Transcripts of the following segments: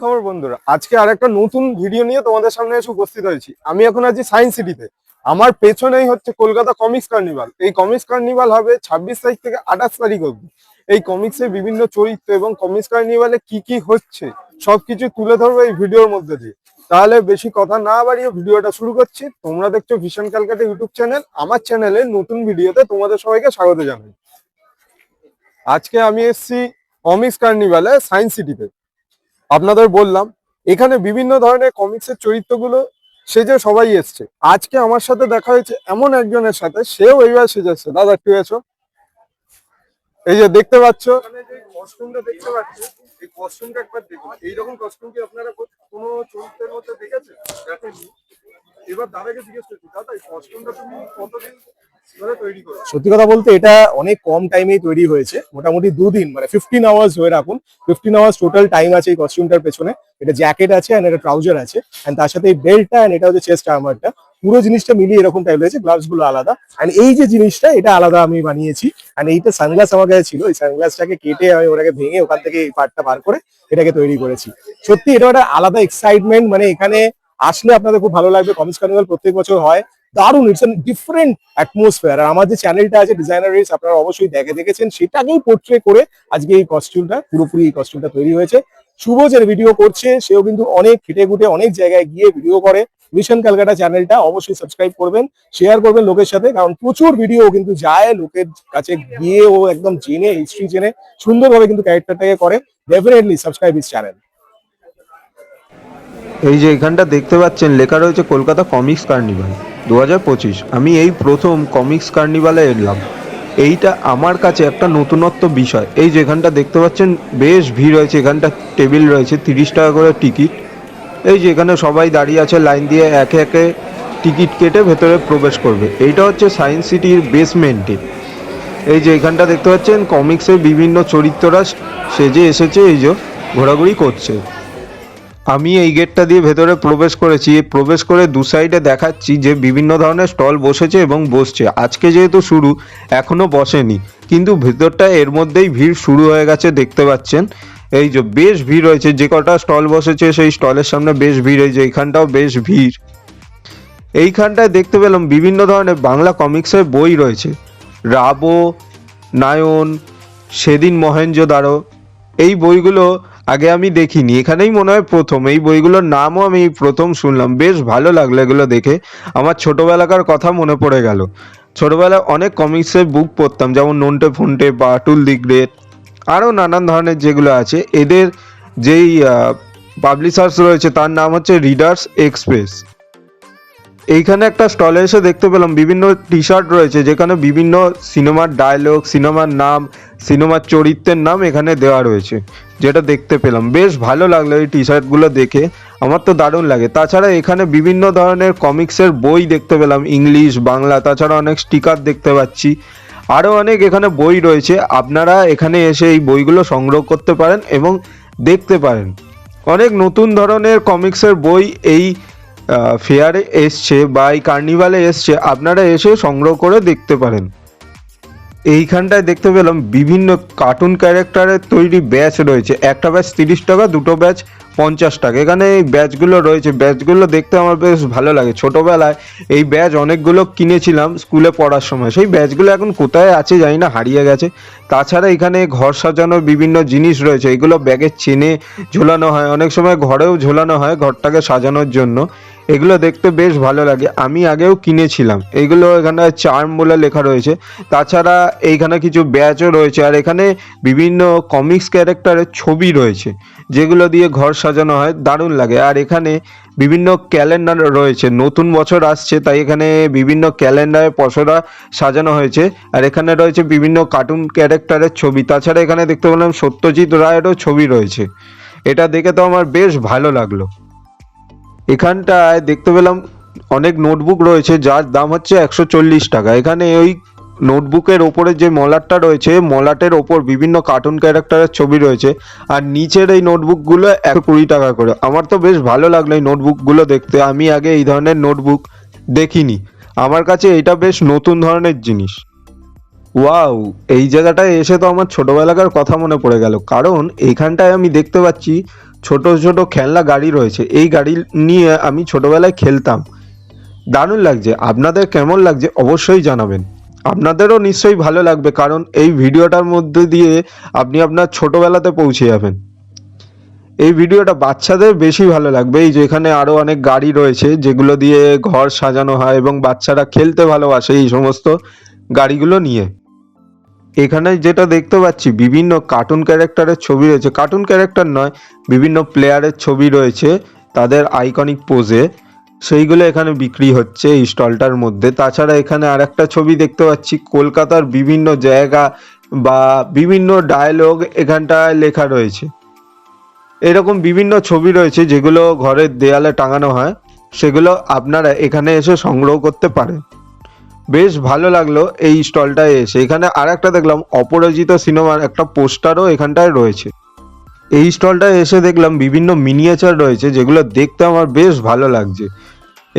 খবর বন্ধুরা, আজকে আরেকটা নতুন ভিডিও নিয়ে তোমাদের সামনে এসে উপস্থিত হয়েছি। আমি এখন আছি সায়েন্স সিটিতে। আমার পেছনেই হচ্ছে কলকাতা কমিক্স কার্নিভাল। এই কমিক্স কার্নিভাল হবে 26 তারিখ থেকে 28 তারিখ অবধি। এই কমিক্সের বিভিন্ন চরিত্র এবং কমিক্স কার্নিভালে কি কি হচ্ছে সবকিছু তুলে ধরবো এই ভিডিওর মধ্যে দিয়ে। তাহলে বেশি কথা না বাড়িয়ে ভিডিওটা শুরু করছি। তোমরা দেখছো ভিশন ক্যালকাটা ইউটিউব চ্যানেল। আমার চ্যানেলে নতুন ভিডিওতে তোমাদের সবাইকে স্বাগত জানাই। আজকে আমি এসেছি কমিক্স কার্নিভালে সায়েন্স সিটিতে। আপনাদের বললাম এখানে বিভিন্ন ধরনের কমিক্সের চরিত্রগুলো সেজে সবাই এসছে। আজকে আমার সাথে দেখা হয়েছে এমন একজনের সাথে, সেও এইবার সেজেছে। দাদা একটু এসো। এই যে দেখতে পাচ্ছ, এখানে যে কস্টিউমটা দেখতে পাচ্ছ, এই কস্টিউমটা একবার দেখুন। এইরকম কস্টিউম কি আপনারা কোনো চরিত্রের মধ্যে দেখেছেন? দেখেননি? এবার দাদাকে জিজ্ঞেস করছি, দাদা এই কস্টিউমটা তুমি কতদিন ধরে তৈরি করো? সত্যি কথা বলতে এটা অনেক কম টাইমেই তৈরি হয়েছে, মোটামুটি 2 দিন, মানে 15 আওয়ার্স হয়ে রাখুন। 15 আওয়ার্স টোটাল টাইম আছে এই কস্টিউমটার পেছনে। এটা জ্যাকেট আছে এন্ড এটা ট্রাউজার আছে এন্ড তার সাথে এই বেল্টটা এন্ড এটা হচ্ছে চেস্ট আর্মারটা, পুরো জিনিসটা মিলিয়ে এরকম টাইপ হয়েছে। গ্লাভস গুলো আলাদা এন্ড এই যে জিনিসটা এটা আলাদা আমি বানিয়েছি। এন্ড এইটা সানগ্লাস আমার কাছে ছিল, এই সানগ্লাসটাকে কেটে আমি ওটাকে ভেঙে ওখান থেকে এই পার্টটা বার করে এটাকে তৈরি করেছি। সত্যি এটা একটা আলাদা এক্সাইটমেন্ট, মানে এখানে আসলে আপনাদের খুব ভালো লাগবে। কমিক্স কার্নিভাল প্রত্যেক বছর হয়, দারুণ, ইটস এন ডিফারেন্ট অ্যাটমসফিয়ার। আর আমার যে চ্যানেলটা আছে ডিজাইনার রেস, আপনারা অবশ্যই দেখেছেন, সেটাকেই পোর্ট্রে করে আজকে এই কস্টিউমটা, পুরোপুরি এই কস্টিউমটা তৈরি হয়েছে। শুভ যে ভিডিও করছে সেও কিন্তু অনেক খেটে খুঁটে অনেক জায়গায় গিয়ে ভিডিও করে। ভিশন ক্যালকাটা চ্যানেলটা অবশ্যই সাবস্ক্রাইব করবেন, শেয়ার করবেন লোকের সাথে, কারণ প্রচুর ভিডিও কিন্তু যায় লোকের কাছে গিয়ে, ও একদম জেনে হিস্ট্রি জেনে সুন্দরভাবে কিন্তু ক্যারেক্টারটাকে করে। Definitely subscribe his channel. এই যে এখানটা দেখতে পাচ্ছেন লেখা রয়েছে কলকাতা কমিক্স কার্নিভাল 2025। আমি এই প্রথম কমিক্স কার্নিভালে এলাম। এইটা আমার কাছে একটা নতুনত্ব বিষয়। এই যে এখানটা দেখতে পাচ্ছেন বেশ ভিড় হয়েছে, এখানটা টেবিল রয়েছে, 30 টাকা করে টিকিট। এই যে এখানে সবাই দাঁড়িয়ে আছে লাইন দিয়ে, একে একে টিকিট কেটে ভেতরে প্রবেশ করবে। এইটা হচ্ছে সায়েন্স সিটির বেসমেন্টে। এই যে এখানটা দেখতে পাচ্ছেন কমিক্সের বিভিন্ন চরিত্ররা সেজে এসেছে, এই যে ঘোরাঘুরি করছে। আমি এই গেটটা দিয়ে ভেতরে প্রবেশ করেছি। প্রবেশ করে দু সাইডে দেখাচ্ছি যে বিভিন্ন ধরনের স্টল বসেছে এবং বসছে। আজকে যেহেতু শুরু, এখনো বসেনি, কিন্তু ভেতরটা এর মধ্যেই ভিড় শুরু হয়ে গেছে দেখতে পাচ্ছেন। এই যে বেশ ভিড় হয়েছে, যে কটা স্টল বসেছে সেই স্টলের সামনে বেশ ভিড় হয়েছে, এইখানটাও বেশ ভিড়। এইখানটায় দেখতে পেলাম বিভিন্ন ধরনের বাংলা কমিক্সের বই রয়েছে। রাবো, নায়ন, সেদিন মহেঞ্জোদারো, এই বইগুলো আগে আমি দেখিনি, এখানেই মনে হয় প্রথম। এই বইগুলোর নামও আমি প্রথম শুনলাম। বেশ ভালো লাগলো এগুলো দেখে, আমার ছোটবেলাকার কথা মনে পড়ে গেল। ছোটবেলায় অনেক কমিক্সের বুক পড়তাম, যেমন নন্টে ফন্টে, বাটুল দি গ্রেট, আরও নানান ধরনের যেগুলো আছে। এদের যেই পাবলিশার্স রয়েছে তার নাম হচ্ছে রিডার্স এক্সপ্রেস। এইখানে একটা স্টলে এসে দেখতে পেলাম বিভিন্ন টি শার্ট রয়েছে, যেখানে বিভিন্ন সিনেমার ডায়লগ, সিনেমার নাম, সিনেমার চরিত্রের নাম এখানে দেওয়া রয়েছে, যেটা দেখতে পেলাম। বেশ ভালো লাগলো এই টি শার্টগুলো দেখে, আমার তো দারুণ লাগে। তাছাড়া এখানে বিভিন্ন ধরনের কমিক্সের বই দেখতে পেলাম, ইংলিশ, বাংলা, তাছাড়া অনেক স্টিকার দেখতে পাচ্ছি। আরও অনেক এখানে বই রয়েছে, আপনারা এখানে এসে এই বইগুলো সংগ্রহ করতে পারেন এবং দেখতে পারেন। অনেক নতুন ধরনের কমিক্সের বই এই ফেয়ারে এসছে বা এই কার্নিভালে এসছে, আপনারা এসে সংগ্রহ করে দেখতে পারেন। এইখানটায় দেখতে পেলাম বিভিন্ন কার্টুন ক্যারেক্টারের তৈরি ব্যাচ রয়েছে। একটা ব্যাচ 30 টাকা, দুটো ব্যাচ 50 টাকা। এখানে এই ব্যাচগুলো রয়েছে, ব্যাচগুলো দেখতে আমার বেশ ভালো লাগে। ছোটোবেলায় এই ব্যাচ অনেকগুলো কিনেছিলাম স্কুলে পড়ার সময়, সেই ব্যাচগুলো এখন কোথায় আছে জানি না, হারিয়ে গেছে। তাছাড়া এখানে ঘর সাজানোর বিভিন্ন জিনিস রয়েছে, এগুলো ব্যাগের চেনে ঝোলানো হয়, অনেক সময় ঘরেও ঝোলানো হয় ঘরটাকে সাজানোর জন্য। এগুলো দেখতে বেশ ভালো লাগে, আমি আগেও কিনেছিলাম। এইগুলো এখানে চার্ম বলে লেখা রয়েছে। তাছাড়া এইখানে কিছু ব্যাচও রয়েছে, আর এখানে বিভিন্ন কমিক্স ক্যারেক্টারের ছবি রয়েছে, যেগুলো দিয়ে ঘর সাজানো হয়, দারুণ লাগে। আর এখানে বিভিন্ন ক্যালেন্ডার রয়েছে, নতুন বছর আসছে তাই এখানে বিভিন্ন ক্যালেন্ডারে পসরা সাজানো হয়েছে। আর এখানে রয়েছে বিভিন্ন কার্টুন ক্যারেক্টারের ছবি। তাছাড়া এখানে দেখতে পেলাম সত্যজিৎ রায়েরও ছবি রয়েছে, এটা দেখে তো আমার বেশ ভালো লাগলো। এখানটায় দেখতে পেলাম অনেক নোটবুক রয়েছে, যার দাম হচ্ছে 140 টাকা। এখানে ওই নোটবুকের ওপরে যে মলাটটা রয়েছে, মলাটের ওপর বিভিন্ন কার্টুন ক্যারেক্টারের ছবি রয়েছে, আর নিচের এই নোটবুকগুলো 120 টাকা করে। আমার তো বেশ ভালো লাগলো এই নোটবুকগুলো দেখতে, আমি আগে এই ধরনের নোটবুক দেখিনি, আমার কাছে এটা বেশ নতুন ধরনের জিনিস। ওয়াও, এই জায়গাটায় এসে তো আমার ছোটবেলাকার কথা মনে পড়ে গেল, কারণ এইখানটায় আমি দেখতে পাচ্ছি ছোট ছোট খেলনা গাড়ি রয়েছে, এই গাড়ি নিয়ে আমি ছোটবেলায় খেলতাম। দারুণ লাগছে। আপনাদের কেমন লাগছে অবশ্যই জানাবেন। আপনাদেরও নিশ্চয়ই ভালো লাগবে, কারণ এই ভিডিওটার মধ্যে দিয়ে আপনি আপনার ছোটবেলাতে পৌঁছে যাবেন। এই ভিডিওটা বাচ্চাদের বেশি ভালো লাগবে। এই যে এখানে আরো অনেক গাড়ি রয়েছে যেগুলো দিয়ে ঘর সাজানো হয় এবং বাচ্চারা খেলতে ভালোবাসে এই সমস্ত গাড়িগুলো নিয়ে। এখানে যেটা দেখতে পাচ্ছি বিভিন্ন কার্টুন ক্যারেক্টারের ছবি রয়েছে, কার্টুন ক্যারেক্টার নয়, বিভিন্ন প্লেয়ারের ছবি রয়েছে তাদের আইকনিক পোজে, সেইগুলো এখানে বিক্রি হচ্ছে এই স্টলটার মধ্যে। তাছাড়া এখানে আর একটা ছবি দেখতে পাচ্ছি, কলকাতার বিভিন্ন জায়গা বা বিভিন্ন ডায়লগ এখানটায় লেখা রয়েছে। এরকম বিভিন্ন ছবি রয়েছে যেগুলো ঘরের দেয়ালে টাঙানো হয়, সেগুলো আপনারা এখানে এসে সংগ্রহ করতে পারেন। বেশ ভালো লাগলো এই স্টলটায় এসে। এখানে আর একটা দেখলাম অপরাজিত সিনেমার একটা পোস্টারও এখানটায় রয়েছে। এই স্টলটায় এসে দেখলাম বিভিন্ন মিনিয়েচার রয়েছে যেগুলো দেখতে আমার বেশ ভালো লাগছে।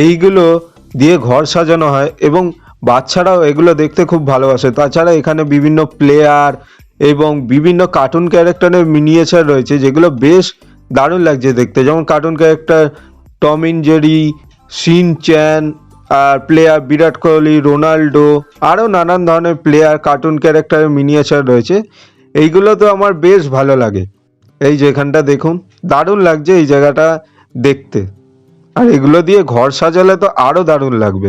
এইগুলো দিয়ে ঘর সাজানো হয় এবং বাচ্চারাও এগুলো দেখতে খুব ভালোবাসে। তাছাড়া এখানে বিভিন্ন প্লেয়ার এবং বিভিন্ন কার্টুন ক্যারেক্টারের মিনিয়েচার রয়েছে যেগুলো বেশ দারুণ লাগছে দেখতে। যেমন cartoon character Tom and Jerry, Shin chan, আর প্লেয়ার বিরাট কোহলি, রোনাল্ডো, আরও নানান ধরনের প্লেয়ার কার্টুন ক্যারেক্টারের মিনিয়েচার রয়েছে। এইগুলো তো আমার বেশ ভালো লাগে। এই যে এখানটা দেখুন, দারুণ লাগছে এই জায়গাটা দেখতে। আর এগুলো দিয়ে ঘর সাজালে তো আরও দারুণ লাগবে।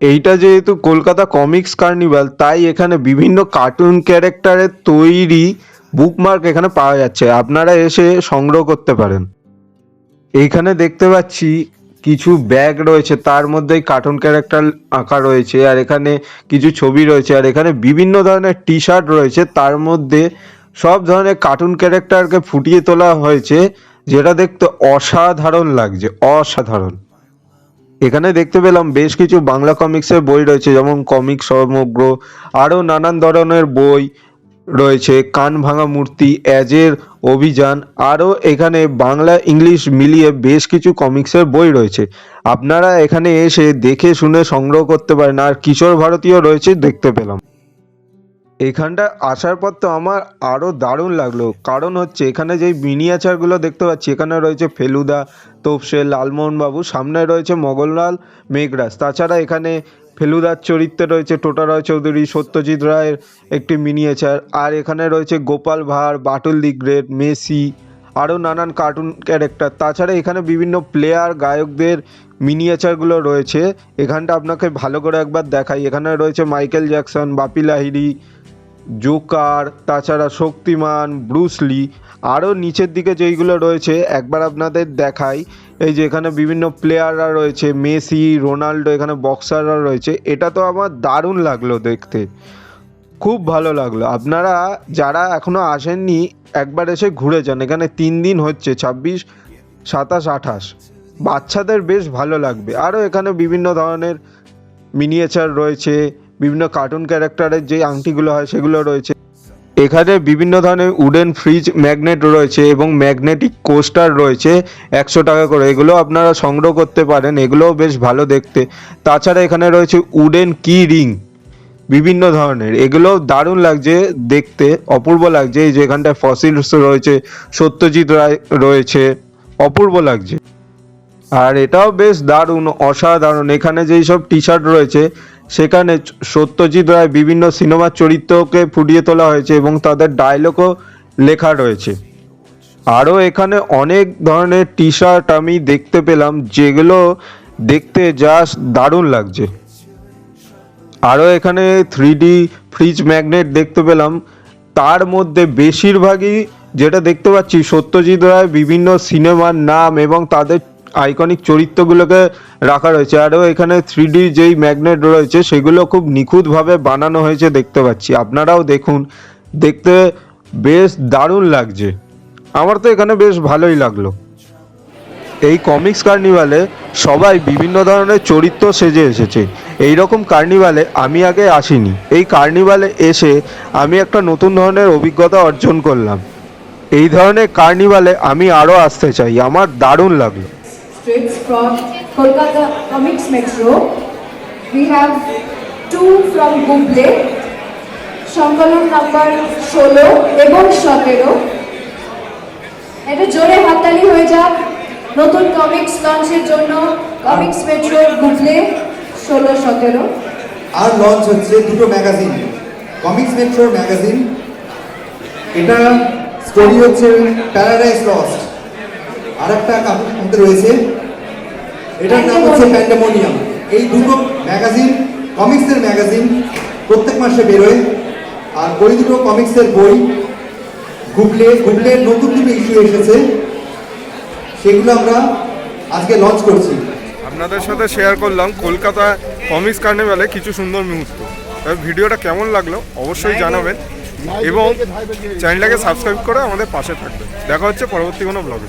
এইটা যেহেতু কলকাতা কমিক্স কার্নিভাল, তাই এখানে বিভিন্ন কার্টুন ক্যারেক্টারের তৈরি বুকমার্ক এখানে পাওয়া যাচ্ছে, আপনারা এসে সংগ্রহ করতে পারেন। এইখানে দেখতে পাচ্ছি কিছু ব্যাগ রয়েছে, তার মধ্যেই কার্টুন ক্যারেক্টার আঁকা রয়েছে, আর এখানে কিছু ছবি রয়েছে, আর এখানে বিভিন্ন ধরনের টি শার্ট রয়েছে, তার মধ্যে সব ধরনের কার্টুন ক্যারেক্টারকে ফুটিয়ে তোলা হয়েছে, যেটা দেখতে অসাধারণ লাগছে, অসাধারণ। এখানে দেখতে পেলাম বেশ কিছু বাংলা কমিক্সের বই রয়েছে, যেমন কমিক সমগ্র, আরও নানান ধরনের বই রয়েছে, কান ভাঙা মূর্তি, অ্যাজের অভিযান, আরও এখানে বাংলা ইংলিশ মিলিয়ে বেশ কিছু কমিক্সের বই রয়েছে। আপনারা এখানে এসে দেখে শুনে সংগ্রহ করতে পারেন। আর কিশোর ভারতীয় রয়েছে দেখতে পেলাম। এখানটা আসার পর তো আমার আরও দারুণ লাগলো, কারণ হচ্ছে এখানে যেই মিনিয়েচারগুলো দেখতে পাচ্ছি, এখানে রয়েছে ফেলুদা, তোপসে, লালমোহনবাবু, সামনে রয়েছে মোগনলাল, মেঘরাজ। তাছাড়া এখানে ফেলুদার চরিত্রে রয়েছে টোটা রায় চৌধুরী, সত্যজিৎ রায়ের একটি মিনিয়েচার, আর এখানে রয়েছে গোপাল ভাঁড়, বাটুল দি গ্রেট, মেসি, আরও নানান কার্টুন ক্যারেক্টার। তাছাড়া এখানে বিভিন্ন প্লেয়ার গায়কদের মিনিয়েচারগুলো রয়েছে। এখানটা আপনাকে ভালো করে একবার দেখাই। এখানে রয়েছে মাইকেল জ্যাকসন, বাপি লাহিড়ী, জোকার, তাছাড়া শক্তিমান, ব্রুসলি, আরও নিচের দিকে যেইগুলো রয়েছে একবার আপনাদের দেখাই। এই যে এখানে বিভিন্ন প্লেয়াররা রয়েছে, মেসি, রোনাল্ডো, এখানে বক্সাররা রয়েছে। এটা তো আমার দারুণ লাগলো দেখতে, খুব ভালো লাগলো। আপনারা যারা এখনও আসেননি একবার এসে ঘুরে যান। এখানে 3 দিন হচ্ছে, 26, 27, 28। বাচ্চাদের বেশ ভালো লাগবে। আরও এখানে বিভিন্ন ধরনের মিনিয়েচার রয়েছে, বিভিন্ন কার্টুন ক্যারেক্টারের যে আংটিগুলো হয় সেগুলো রয়েছে। এখানে বিভিন্ন ধরনের উডেন ফ্রিজ ম্যাগনেট রয়েছে এবং ম্যাগনেটিক কোস্টার রয়েছে 100 টাকা করে। এগুলো আপনারা সংগ্রহ করতে পারেন, এগুলোও বেশ ভালো দেখতে। তাছাড়া এখানে রয়েছে উডেন কি রিং বিভিন্ন ধরনের, এগুলো দারুণ লাগছে দেখতে, অপূর্ব লাগছে। এই যে এখানটায় ফসিলস রয়েছে, সত্যজিৎ রায় রয়েছে, অপূর্ব লাগছে। আর এটাও বেশ দারুণ, অসাধারণ। এখানে যেই সব টি শার্ট রয়েছে সেখানে সত্যজিৎ রায় বিভিন্ন সিনেমার চরিত্রকে ফুটিয়ে তোলা হয়েছে এবং তাদের ডায়লগও লেখা রয়েছে। আরও এখানে অনেক ধরনের টি শার্ট আমি দেখতে পেলাম যেগুলো দেখতে জাস্ট দারুণ লাগছে। আরও এখানে 3D ফ্রিজ ম্যাগনেট দেখতে পেলাম, তার মধ্যে বেশিরভাগই যেটা দেখতে পাচ্ছি সত্যজিৎ রায় বিভিন্ন সিনেমার নাম এবং তাদের আইকনিক চরিত্রগুলোকে রাখা রয়েছে। আরও এখানে 3D যেই ম্যাগনেট রয়েছে সেগুলো খুব নিখুঁতভাবে বানানো হয়েছে দেখতে পাচ্ছি। আপনারাও দেখুন, দেখতে বেশ দারুণ লাগছে। আমার তো এখানে বেশ ভালোই লাগলো। এই কমিক্স কার্নিভালে সবাই বিভিন্ন ধরনের চরিত্র সেজে এসেছে। এই রকম কার্নিভালে আমি আগে আসিনি। এই কার্নিভালে এসে আমি একটা নতুন ধরনের অভিজ্ঞতা অর্জন করলাম। এই ধরনের কার্নিভালে আমি আরও আসতে চাই, আমার দারুণ লাগলো। Streets from Kolkata Comics Metro. We have 2 from Google, সংকলন নাম্বার 16 এবং 17। এটা জোরে হাততালি হয়ে যাক নতুন কমিক্স লঞ্চের জন্য কমিক্স মেট্রো গুগলে 16-17 আর লঞ্চ হচ্ছে দুটো ম্যাগাজিন, কমিক্স মেট্রোর ম্যাগাজিন। এটা স্টোরি হচ্ছে প্যারাডাইস লস্ট। আর একটা আমাদের রয়েছে, এটার নাম হচ্ছে প্যান্ডেমোনিয়াম। এই দুটো ম্যাগাজিন কমিক্সের ম্যাগাজিন প্রত্যেক মাসে বেরোয়। আর ওই দুটো কমিক্সের বই গুগলের নতুন দুটো ইস্যু এসেছে, সেগুলো আমরা আজকে লঞ্চ করছি। আপনাদের সাথে শেয়ার করলাম কলকাতা কমিক্স কার্নিভালে কিছু সুন্দর মুহূর্ত। তবে ভিডিওটা কেমন লাগলো অবশ্যই জানাবেন এবং চ্যানেলটাকে সাবস্ক্রাইব করে আমাদের পাশে থাকবেন। দেখা হচ্ছে পরবর্তী কোনো ব্লগে।